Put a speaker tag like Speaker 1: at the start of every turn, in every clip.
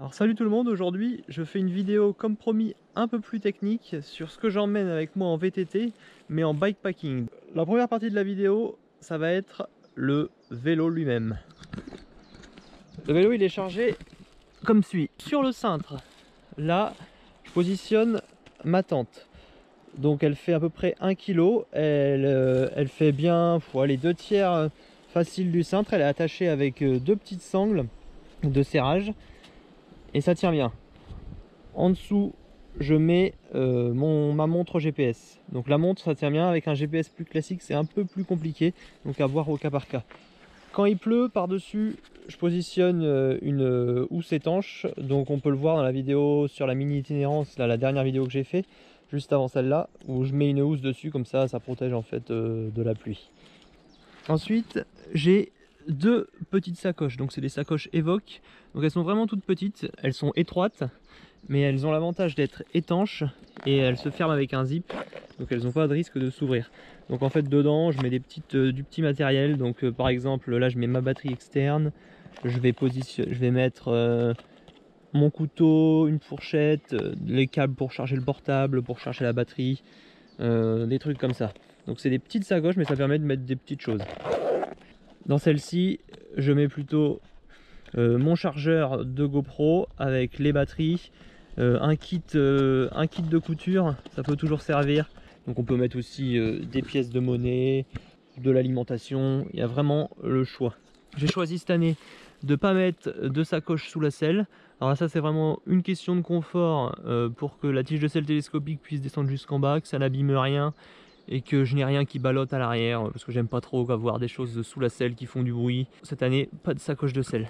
Speaker 1: Alors salut tout le monde, aujourd'hui je fais une vidéo comme promis un peu plus technique sur ce que j'emmène avec moi en VTT mais en bikepacking. La première partie de la vidéo ça va être le vélo lui-même. Le vélo il est chargé comme suit. Sur le cintre, là je positionne ma tente. Donc elle fait à peu près 1 kg, elle fait bien les 2/3 facile du cintre, elle est attachée avec deux petites sangles de serrage et ça tient bien. En dessous, je mets ma montre GPS. Donc la montre, ça tient bien. Avec un GPS plus classique, c'est un peu plus compliqué. Donc à voir au cas par cas. Quand il pleut, par-dessus, je positionne une housse étanche. Donc on peut le voir dans la vidéo sur la mini itinérance, là, la dernière vidéo que j'ai fait, juste avant celle-là, où je mets une housse dessus, comme ça protège en fait de la pluie. Ensuite, j'ai deux petites sacoches. Donc c'est des sacoches Evoque. Donc elles sont vraiment toutes petites. Elles sont étroites, mais elles ont l'avantage d'être étanches et elles se ferment avec un zip, donc elles n'ont pas de risque de s'ouvrir. Donc en fait dedans je mets du petit matériel, donc par exemple là je mets ma batterie externe, je vais mettre mon couteau, une fourchette, les câbles pour charger le portable, pour charger la batterie, des trucs comme ça. Donc c'est des petites sacoches mais ça permet de mettre des petites choses. Dans celle-ci je mets plutôt mon chargeur de GoPro avec les batteries, un kit de couture, ça peut toujours servir. Donc on peut mettre aussi des pièces de monnaie, de l'alimentation, il y a vraiment le choix. J'ai choisi cette année de ne pas mettre de sacoche sous la selle. Alors là, ça c'est vraiment une question de confort pour que la tige de selle télescopique puisse descendre jusqu'en bas, que ça n'abîme rien et que je n'ai rien qui ballotte à l'arrière parce que j'aime pas trop avoir des choses sous la selle qui font du bruit. Cette année, pas de sacoche de selle.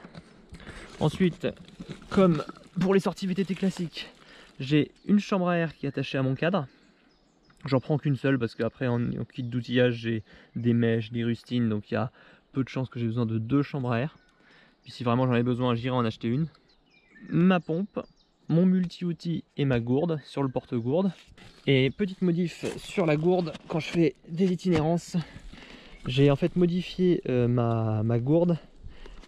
Speaker 1: Ensuite, comme pour les sorties VTT classiques, j'ai une chambre à air qui est attachée à mon cadre. J'en prends qu'une seule parce qu'après en kit d'outillage j'ai des mèches, des rustines, donc il y a peu de chances que j'ai besoin de deux chambres à air. Puis si vraiment j'en ai besoin, j'irai en acheter une. Ma pompe, mon multi-outil et ma gourde sur le porte-gourde. Et petite modif sur la gourde, quand je fais des itinérances, j'ai en fait modifié ma gourde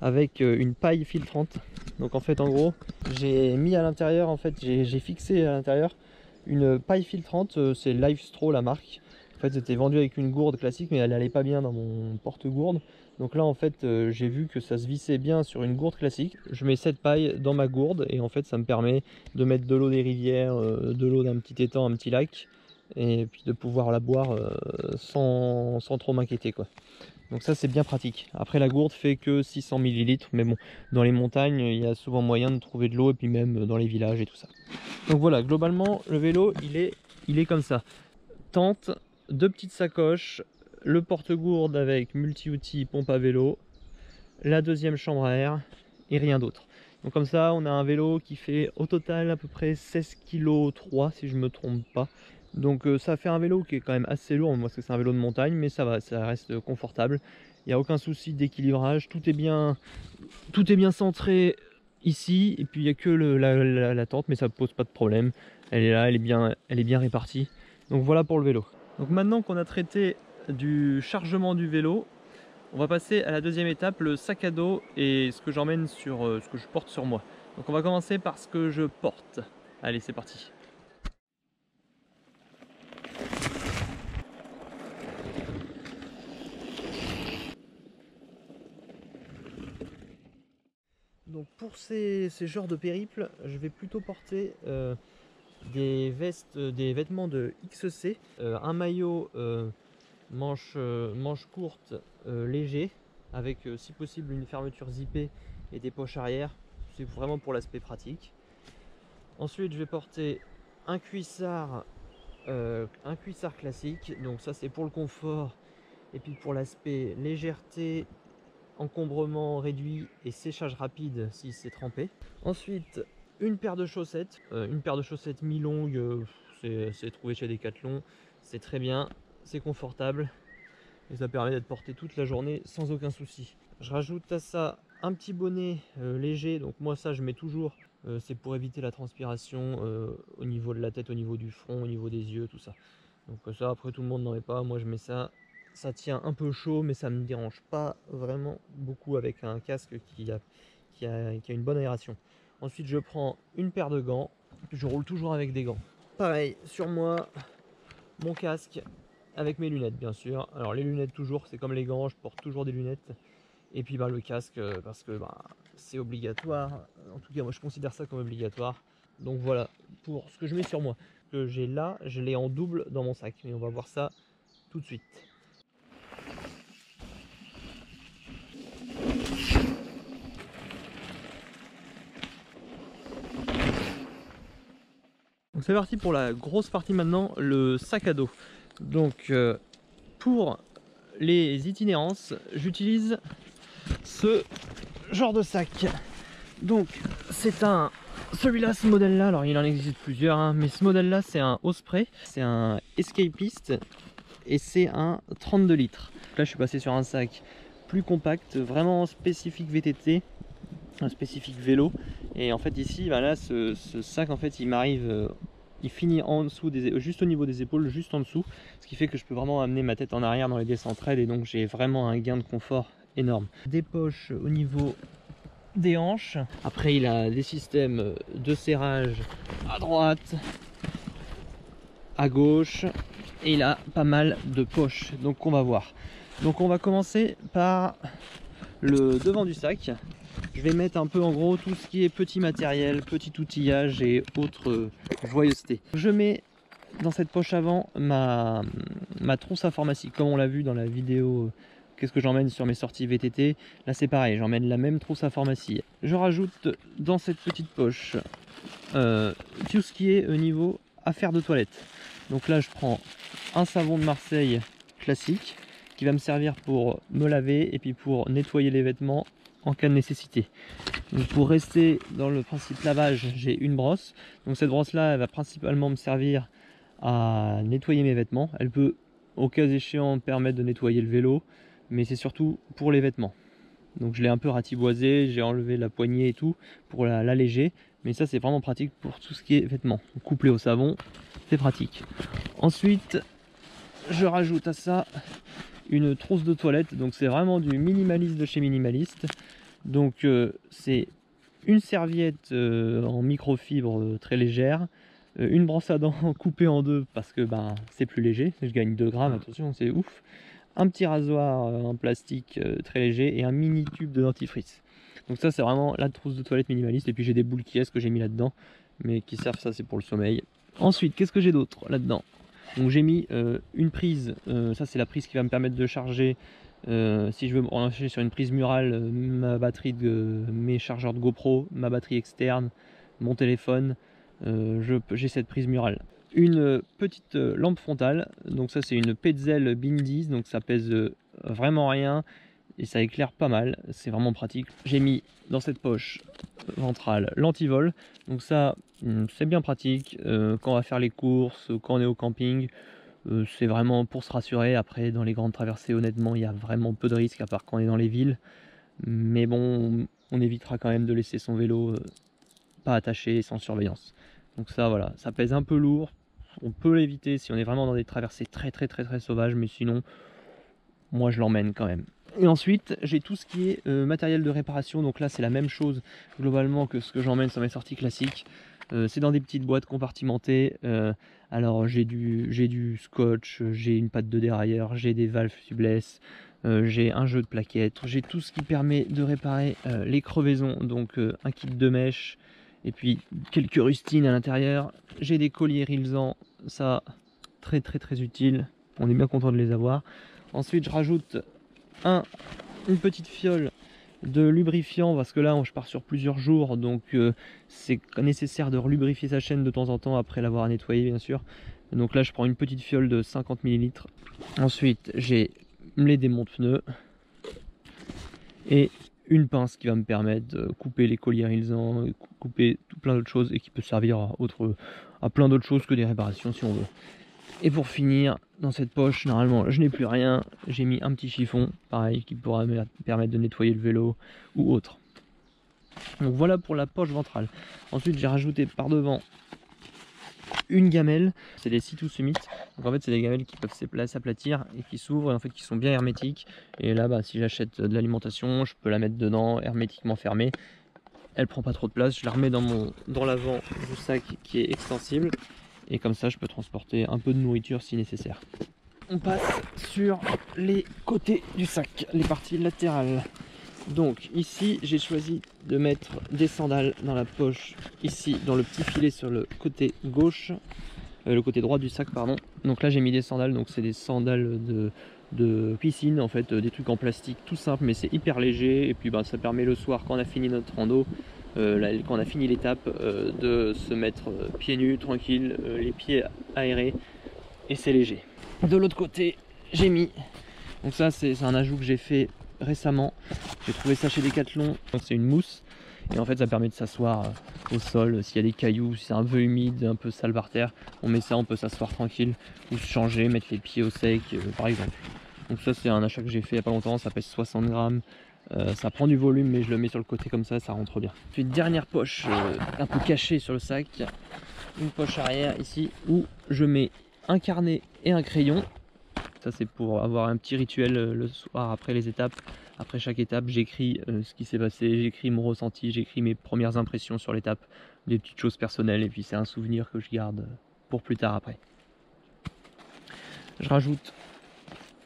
Speaker 1: avec une paille filtrante. Donc en fait en gros j'ai mis à l'intérieur, en fait j'ai fixé à l'intérieur une paille filtrante, c'est Lifestro la marque. En fait c'était vendu avec une gourde classique mais elle allait pas bien dans mon porte-gourde. Donc là en fait j'ai vu que ça se vissait bien sur une gourde classique. Je mets cette paille dans ma gourde et en fait ça me permet de mettre de l'eau des rivières, de l'eau d'un petit étang, un petit lac, et puis de pouvoir la boire sans trop m'inquiéter quoi. Donc ça c'est bien pratique. Après la gourde fait que 600 ml, mais bon, dans les montagnes il y a souvent moyen de trouver de l'eau et puis même dans les villages et tout ça. Donc voilà, globalement le vélo il est comme ça. Tente, deux petites sacoches, le porte-gourde avec multi-outils pompe à vélo, la deuxième chambre à air et rien d'autre. Donc comme ça on a un vélo qui fait au total à peu près 16 kg 3 si je me trompe pas. Donc ça fait un vélo qui est quand même assez lourd parce que c'est un vélo de montagne, mais ça va, ça reste confortable. Il n'y a aucun souci d'équilibrage, tout est bien centré ici, et puis il n'y a que la tente, mais ça ne pose pas de problème. Elle est là, elle est bien répartie. Donc voilà pour le vélo. Donc maintenant qu'on a traité du chargement du vélo, on va passer à la deuxième étape, le sac à dos et ce que j'emmène sur ce que je porte sur moi. Donc on va commencer par ce que je porte. Allez, c'est parti. Donc pour ces genres de périples, je vais plutôt porter des vêtements de XC, un maillot manche courte léger, avec si possible une fermeture zippée et des poches arrière. C'est vraiment pour l'aspect pratique. Ensuite je vais porter un cuissard classique, donc ça c'est pour le confort et puis pour l'aspect légèreté, encombrement réduit et séchage rapide si c'est trempé. Ensuite une paire de chaussettes, mi-longue, c'est trouvé chez Decathlon, c'est très bien, c'est confortable et ça permet d'être porté toute la journée sans aucun souci. Je rajoute à ça un petit bonnet léger, donc moi ça je mets toujours, c'est pour éviter la transpiration au niveau de la tête, au niveau du front, au niveau des yeux, tout ça. Donc ça après tout le monde n'en met pas, moi je mets ça. Ça tient un peu chaud mais ça me dérange pas vraiment beaucoup avec un casque qui a une bonne aération. Ensuite je prends une paire de gants, je roule toujours avec des gants. Pareil, sur moi, mon casque avec mes lunettes bien sûr. Alors les lunettes toujours, c'est comme les gants, je porte toujours des lunettes. Et puis le casque parce que c'est obligatoire. En tout cas moi je considère ça comme obligatoire. Donc voilà pour ce que je mets sur moi. Ce que j'ai là, je l'ai en double dans mon sac. Mais on va voir ça tout de suite. Donc c'est parti pour la grosse partie maintenant, le sac à dos. Donc pour les itinérances, j'utilise ce genre de sac. Donc c'est celui-là, ce modèle-là, alors il en existe plusieurs, hein, mais ce modèle-là c'est un Osprey, c'est un Escapist et c'est un 32 litres. Là je suis passé sur un sac plus compact, vraiment spécifique VTT, un spécifique vélo. Et en fait ici, là ce sac en fait il m'arrive, il finit en dessous, juste au niveau des épaules, juste en dessous, ce qui fait que je peux vraiment amener ma tête en arrière dans les descentes raides et donc j'ai vraiment un gain de confort énorme. Des poches au niveau des hanches. Après il a des systèmes de serrage à droite, à gauche et il a pas mal de poches. Donc on va voir. Donc on va commencer par le devant du sac. Je vais mettre un peu en gros tout ce qui est petit matériel, petit outillage et autres joyeusetés. Je mets dans cette poche avant ma trousse à pharmacie, comme on l'a vu dans la vidéo qu'est-ce que j'emmène sur mes sorties VTT. Là c'est pareil, j'emmène la même trousse à pharmacie. Je rajoute dans cette petite poche tout ce qui est au niveau affaires de toilette. Donc là je prends un savon de Marseille classique qui va me servir pour me laver et puis pour nettoyer les vêtements en cas de nécessité. Donc pour rester dans le principe lavage, j'ai une brosse. Donc cette brosse là elle va principalement me servir à nettoyer mes vêtements. Elle peut au cas échéant me permettre de nettoyer le vélo, mais c'est surtout pour les vêtements. Donc je l'ai un peu ratiboisé, j'ai enlevé la poignée et tout pour l'alléger, mais ça c'est vraiment pratique pour tout ce qui est vêtements. Donc, couplé au savon, c'est pratique. Ensuite je rajoute à ça une trousse de toilette, donc c'est vraiment du minimaliste de chez Minimaliste. Donc c'est une serviette en microfibre très légère, une brosse à dents coupée en deux parce que c'est plus léger, je gagne 2 grammes, attention c'est ouf, un petit rasoir en plastique très léger et un mini tube de dentifrice. Donc ça c'est vraiment la trousse de toilette minimaliste. Et puis j'ai des boules qui que j'ai mis là dedans mais qui servent, ça c'est pour le sommeil. Ensuite qu'est-ce que j'ai d'autre là dedans? Donc j'ai mis une prise, ça c'est la prise qui va me permettre de charger si je veux me brancher sur une prise murale, ma batterie de mes chargeurs de GoPro, ma batterie externe, mon téléphone, j'ai cette prise murale. Une petite lampe frontale, donc ça c'est une Petzl Bin10, donc ça pèse vraiment rien et ça éclaire pas mal, c'est vraiment pratique. J'ai mis dans cette poche ventrale l'antivol, donc ça c'est bien pratique quand on va faire les courses, quand on est au camping. C'est vraiment pour se rassurer. Après dans les grandes traversées honnêtement il y a vraiment peu de risques à part quand on est dans les villes, mais bon on évitera quand même de laisser son vélo pas attaché et sans surveillance. Donc ça voilà, ça pèse un peu lourd, on peut l'éviter si on est vraiment dans des traversées très sauvages, mais sinon moi je l'emmène quand même. Et ensuite j'ai tout ce qui est matériel de réparation, donc là c'est la même chose globalement que ce que j'emmène sur mes sorties classiques. C'est dans des petites boîtes compartimentées. Alors j'ai du scotch, j'ai une patte de dérailleur, j'ai des valves tubeless, j'ai un jeu de plaquettes, j'ai tout ce qui permet de réparer les crevaisons, donc un kit de mèche et puis quelques rustines à l'intérieur. J'ai des colliers Rilsan, ça très utile, on est bien content de les avoir. Ensuite je rajoute une petite fiole de lubrifiant parce que là je pars sur plusieurs jours, donc c'est nécessaire de relubrifier sa chaîne de temps en temps après l'avoir nettoyé bien sûr. Donc là je prends une petite fiole de 50 ml. Ensuite j'ai les démonte pneus et une pince qui va me permettre de couper les colliers Rilsan, couper tout plein d'autres choses et qui peut servir à plein d'autres choses que des réparations si on veut. Et pour finir, dans cette poche, normalement, je n'ai plus rien. J'ai mis un petit chiffon, pareil, qui pourra me permettre de nettoyer le vélo ou autre. Donc voilà pour la poche ventrale. Ensuite, j'ai rajouté par devant une gamelle. C'est des C2 Summit. Donc en fait, c'est des gamelles qui peuvent s'aplatir et qui s'ouvrent et en fait qui sont bien hermétiques. Et là, si j'achète de l'alimentation, je peux la mettre dedans, hermétiquement fermée. elle prend pas trop de place, je la remets dans l'avant du sac qui est extensible et comme ça je peux transporter un peu de nourriture si nécessaire. On passe sur les côtés du sac, les parties latérales. Donc ici j'ai choisi de mettre des sandales dans la poche, ici dans le petit filet sur le côté gauche, le côté droit du sac pardon. Donc là j'ai mis des sandales, donc c'est des sandales de piscine en fait, des trucs en plastique tout simple mais c'est hyper léger et puis bah, ça permet le soir quand on a fini notre rando, quand on a fini l'étape, de se mettre pieds nus tranquille, les pieds aérés et c'est léger. De l'autre côté j'ai mis, donc ça c'est un ajout que j'ai fait récemment, j'ai trouvé ça chez Decathlon, donc c'est une mousse et en fait ça permet de s'asseoir au sol s'il y a des cailloux, si c'est un peu humide, un peu sale par terre, on met ça, on peut s'asseoir tranquille ou se changer, mettre les pieds au sec par exemple. Donc ça c'est un achat que j'ai fait il n'y a pas longtemps, ça pèse 60 grammes, ça prend du volume mais je le mets sur le côté comme ça rentre bien. Puis une dernière poche un peu cachée sur le sac, une poche arrière ici où je mets un carnet et un crayon. Ça c'est pour avoir un petit rituel le soir après les étapes. Après chaque étape j'écris ce qui s'est passé, j'écris mon ressenti, j'écris mes premières impressions sur l'étape, des petites choses personnelles et puis c'est un souvenir que je garde pour plus tard après. Je rajoute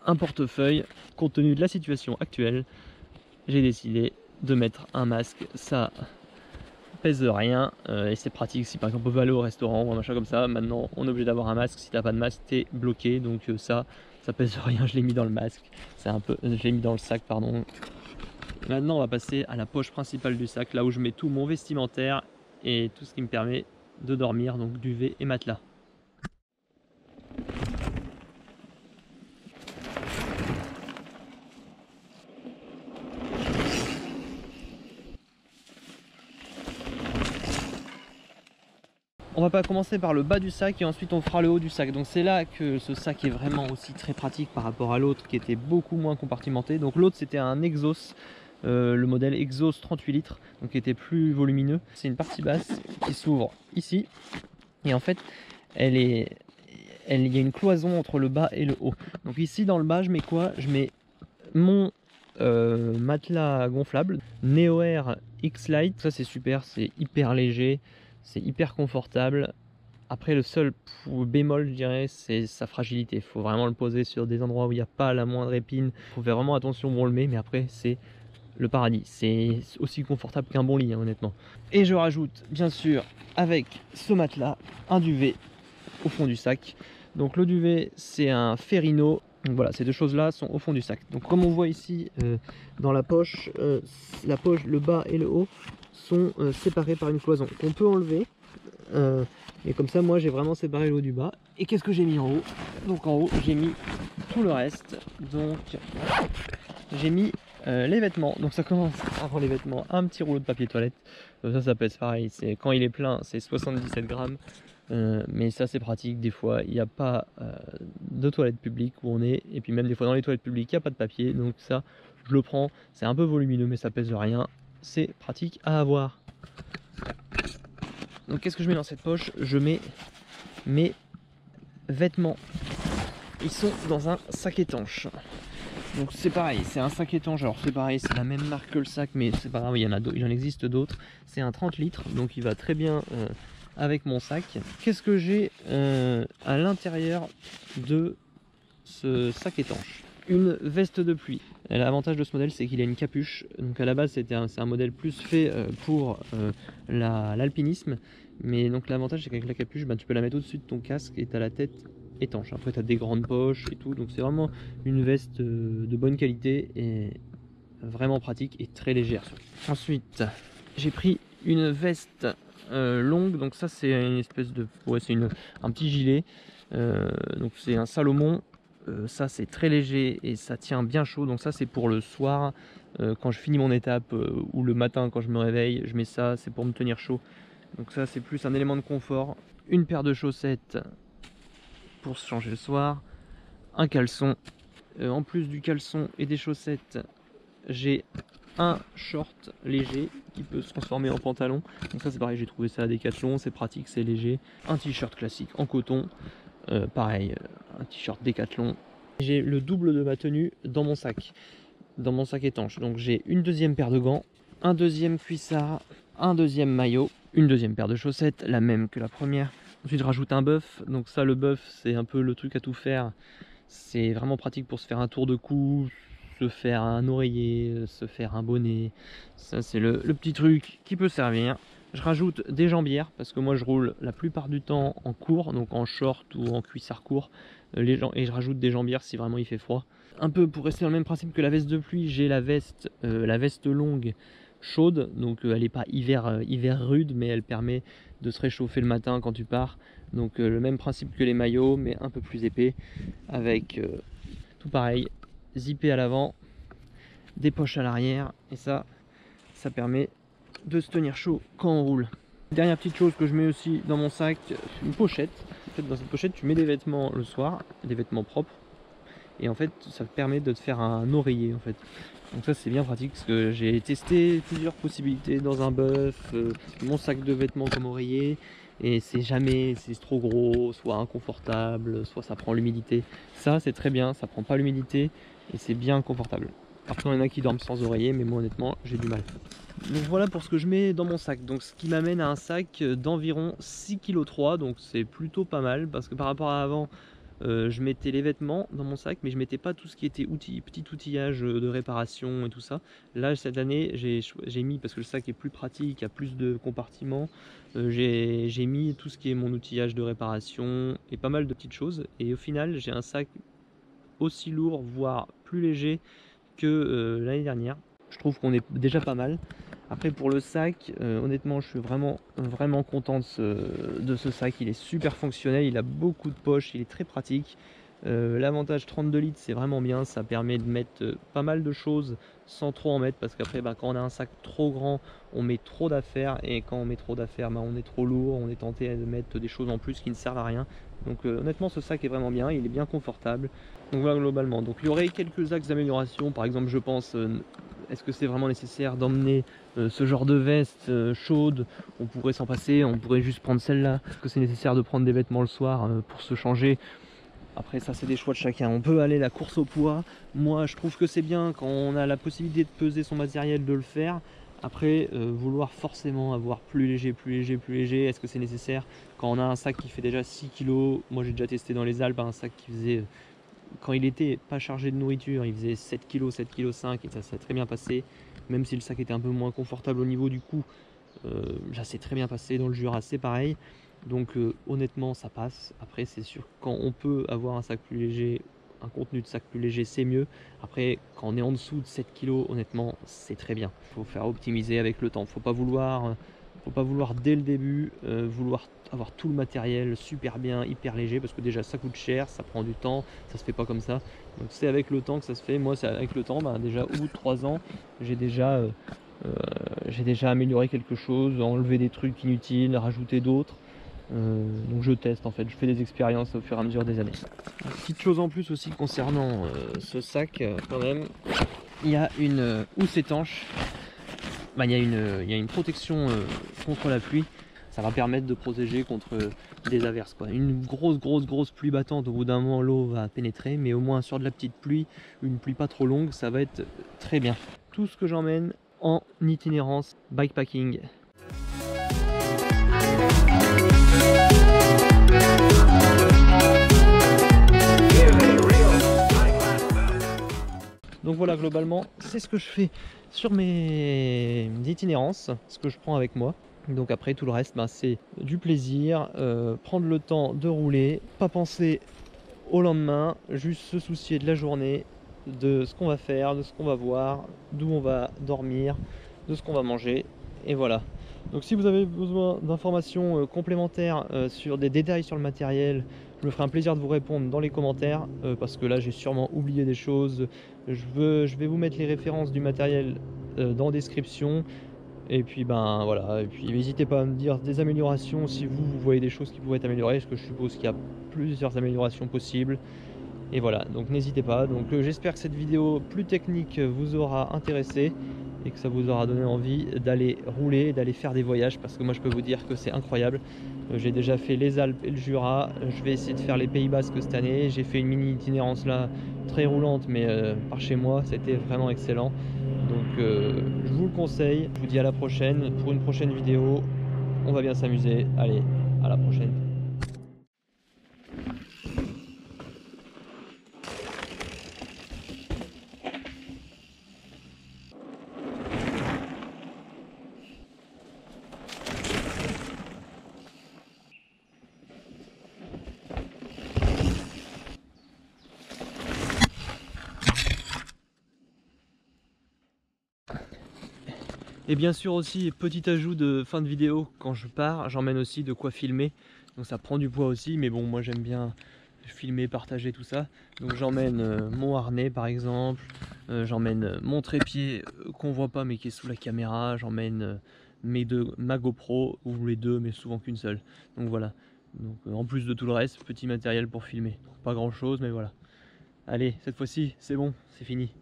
Speaker 1: un portefeuille. Compte tenu de la situation actuelle, j'ai décidé de mettre un masque. Ça pèse rien et c'est pratique si par exemple on veut aller au restaurant ou un machin comme ça. Maintenant on est obligé d'avoir un masque, si t'as pas de masque t'es bloqué, donc ça pèse rien, je l'ai mis dans le masque, c'est un peu, je l'ai mis dans le sac pardon. Maintenant on va passer à la poche principale du sac, là où je mets tout mon vestimentaire et tout ce qui me permet de dormir, donc duvet et matelas. On va pas commencer par le bas du sac et ensuite on fera le haut du sac. Donc c'est là que ce sac est vraiment aussi très pratique par rapport à l'autre qui était beaucoup moins compartimenté. Donc l'autre c'était un Exos, le modèle Exos 38 litres, donc qui était plus volumineux. C'est une partie basse qui s'ouvre ici et en fait il y a une cloison entre le bas et le haut. Donc ici dans le bas je mets quoi? Je mets mon matelas gonflable NeoAir X-Lite. Ça c'est super, c'est hyper léger, c'est hyper confortable. Après le seul bémol je dirais c'est sa fragilité, il faut vraiment le poser sur des endroits où il n'y a pas la moindre épine, il faut faire vraiment attention où on le met, mais après c'est le paradis, c'est aussi confortable qu'un bon lit hein, honnêtement. Et je rajoute bien sûr avec ce matelas un duvet au fond du sac. Donc le duvet c'est un Ferrino. Donc voilà, ces deux choses là sont au fond du sac. Donc comme on voit ici dans la poche, le bas et le haut sont séparés par une cloison qu'on peut enlever. Et comme ça moi j'ai vraiment séparé le haut du bas. Et qu'est-ce que j'ai mis en haut? Donc en haut j'ai mis tout le reste. Donc j'ai mis les vêtements. Donc ça commence avant les vêtements, un petit rouleau de papier toilette. Ça pèse pareil, quand il est plein c'est 77 grammes. Mais ça c'est pratique, des fois il n'y a pas de toilettes publiques où on est, et puis même des fois dans les toilettes publiques il n'y a pas de papier, donc ça je le prends, c'est un peu volumineux mais ça pèse rien, c'est pratique à avoir. Donc qu'est-ce que je mets dans cette poche? Je mets mes vêtements, ils sont dans un sac étanche. Donc c'est pareil, c'est un sac étanche, alors c'est pareil, c'est la même marque que le sac mais c'est pas grave, il en existe d'autres. C'est un 30 litres, donc il va très bien avec mon sac. Qu'est-ce que j'ai à l'intérieur de ce sac étanche? Une veste de pluie. L'avantage de ce modèle c'est qu'il a une capuche, donc à la base c'est un modèle plus fait pour l'alpinisme, mais donc l'avantage c'est qu'avec la capuche tu peux la mettre au-dessus de ton casque et tu as la tête étanche. Après tu as des grandes poches et tout, donc c'est vraiment une veste de bonne qualité et vraiment pratique et très légère. Ensuite j'ai pris une veste longue, donc ça c'est une espèce de c'est un petit gilet, donc c'est un Salomon. Ça c'est très léger et ça tient bien chaud, donc ça c'est pour le soir quand je finis mon étape ou le matin quand je me réveille, je mets ça, c'est pour me tenir chaud. Donc ça c'est plus un élément de confort. Une paire de chaussettes pour se changer le soir, un caleçon, en plus du caleçon et des chaussettes j'ai un short léger qui peut se transformer en pantalon. Donc ça c'est pareil, j'ai trouvé ça à Decathlon, c'est pratique, c'est léger. Un t-shirt classique en coton, pareil, un t-shirt Decathlon. J'ai le double de ma tenue dans mon sac étanche. Donc j'ai une deuxième paire de gants, un deuxième cuissard un deuxième maillot, une deuxième paire de chaussettes, la même que la première. Ensuite je rajoute un buff, donc ça le buff c'est un peu le truc à tout faire. C'est vraiment pratique pour se faire un tour de cou, se faire un oreiller, se faire un bonnet. Ça c'est le petit truc qui peut servir. Je rajoute des jambières parce que moi je roule la plupart du temps en court, donc en short ou en cuissard court. Et je rajoute des jambières si vraiment il fait froid. Un peu pour rester dans le même principe que la veste de pluie, j'ai la veste longue chaude, donc elle n'est pas hiver rude, mais elle permet de se réchauffer le matin quand tu pars. Donc le même principe que les maillots, mais un peu plus épais, avec tout pareil, zippé à l'avant, des poches à l'arrière, et ça permet de se tenir chaud quand on roule. Dernière petite chose que je mets aussi dans mon sac, une pochette. En fait, dans cette pochette, tu mets des vêtements le soir, des vêtements propres, et en fait, ça te permet de te faire un oreiller en fait. Donc ça c'est bien pratique parce que j'ai testé plusieurs possibilités dans un buff, mon sac de vêtements comme oreiller, et c'est trop gros, soit inconfortable, soit ça prend l'humidité. Ça c'est très bien, ça prend pas l'humidité et c'est bien confortable. Après il y en a qui dorment sans oreiller, mais moi honnêtement j'ai du mal. Donc voilà pour ce que je mets dans mon sac, donc ce qui m'amène à un sac d'environ 6,3 kg, donc c'est plutôt pas mal parce que par rapport à avant, je mettais les vêtements dans mon sac, mais je mettais pas tout ce qui était petit outillage de réparation et tout ça. Là cette année j'ai mis, parce que le sac est plus pratique, a plus de compartiments, j'ai mis tout ce qui est mon outillage de réparation et pas mal de petites choses, et au final j'ai un sac aussi lourd voire plus léger que l'année dernière. Je trouve qu'on est déjà pas mal. Après pour le sac, honnêtement je suis vraiment content de ce sac. Il est super fonctionnel, il a beaucoup de poches, il est très pratique. L'avantage 32 litres c'est vraiment bien, ça permet de mettre pas mal de choses sans trop en mettre, parce qu'après quand on a un sac trop grand on met trop d'affaires, et quand on met trop d'affaires on est trop lourd, on est tenté de mettre des choses en plus qui ne servent à rien. Donc honnêtement ce sac est vraiment bien, il est bien confortable. Donc voilà globalement, donc il y aurait quelques axes d'amélioration, par exemple je pense, est-ce que c'est vraiment nécessaire d'emmener ce genre de veste chaude? On pourrait s'en passer, on pourrait juste prendre celle-là. Est-ce que c'est nécessaire de prendre des vêtements le soir pour se changer? Après ça c'est des choix de chacun. On peut aller la course au poids. Moi je trouve que c'est bien quand on a la possibilité de peser son matériel de le faire. Après vouloir forcément avoir plus léger, est-ce que c'est nécessaire? Quand on a un sac qui fait déjà 6 kg, moi j'ai déjà testé dans les Alpes un sac qui faisait, quand il était pas chargé de nourriture, il faisait 7 kg, 7,5 kg, et ça s'est très bien passé. Même si le sac était un peu moins confortable au niveau du cou, ça s'est très bien passé. Dans le Jura c'est pareil. Donc honnêtement ça passe. Après c'est sûr, quand on peut avoir un sac plus léger, un contenu de sac plus léger, c'est mieux. Après quand on est en dessous de 7 kg, honnêtement c'est très bien. Il faut faire optimiser avec le temps. Faut pas vouloir dès le début vouloir avoir tout le matériel super bien, hyper léger, parce que déjà ça coûte cher, ça prend du temps, ça se fait pas comme ça. Donc c'est avec le temps que ça se fait. Moi c'est avec le temps, déjà au bout de 3 ans j'ai déjà amélioré quelque chose, enlevé des trucs inutiles, rajouté d'autres. Donc je teste en fait, je fais des expériences au fur et à mesure des années. Petite chose en plus aussi concernant ce sac, quand même, il y a une housse étanche. Il y a une protection contre la pluie. Ça va permettre de protéger contre des averses, quoi. Une grosse pluie battante, au bout d'un moment l'eau va pénétrer, mais au moins sur de la petite pluie, une pluie pas trop longue, ça va être très bien. Tout ce que j'emmène en itinérance bikepacking. Donc voilà, globalement c'est ce que je fais sur mes itinérances, ce que je prends avec moi. Donc après tout le reste c'est du plaisir, prendre le temps de rouler, pas penser au lendemain, juste se soucier de la journée, de ce qu'on va faire, de ce qu'on va voir, d'où on va dormir, de ce qu'on va manger, et voilà. Donc si vous avez besoin d'informations complémentaires sur des détails sur le matériel, je me ferai un plaisir de vous répondre dans les commentaires, parce que là j'ai sûrement oublié des choses. Je vais vous mettre les références du matériel dans la description. Et puis voilà, et puis n'hésitez pas à me dire des améliorations si vous voyez des choses qui pourraient être améliorées, parce que je suppose qu'il y a plusieurs améliorations possibles. Et voilà, donc n'hésitez pas. Donc j'espère que cette vidéo plus technique vous aura intéressé et que ça vous aura donné envie d'aller rouler, d'aller faire des voyages, parce que moi je peux vous dire que c'est incroyable. J'ai déjà fait les Alpes et le Jura, je vais essayer de faire les Pays Basques cette année. J'ai fait une mini itinérance là, très roulante, mais par chez moi, c'était vraiment excellent. Donc je vous le conseille, je vous dis à la prochaine pour une prochaine vidéo. On va bien s'amuser. Allez, à la prochaine. Et bien sûr aussi, petit ajout de fin de vidéo, quand je pars, j'emmène aussi de quoi filmer. Donc ça prend du poids aussi, mais bon, moi j'aime bien filmer, partager tout ça. Donc j'emmène mon harnais par exemple, j'emmène mon trépied qu'on voit pas mais qui est sous la caméra, j'emmène ma GoPro, ou les deux, mais souvent qu'une seule. Donc voilà. Donc en plus de tout le reste, petit matériel pour filmer. Donc, pas grand chose, mais voilà. Allez, cette fois-ci, c'est bon, c'est fini.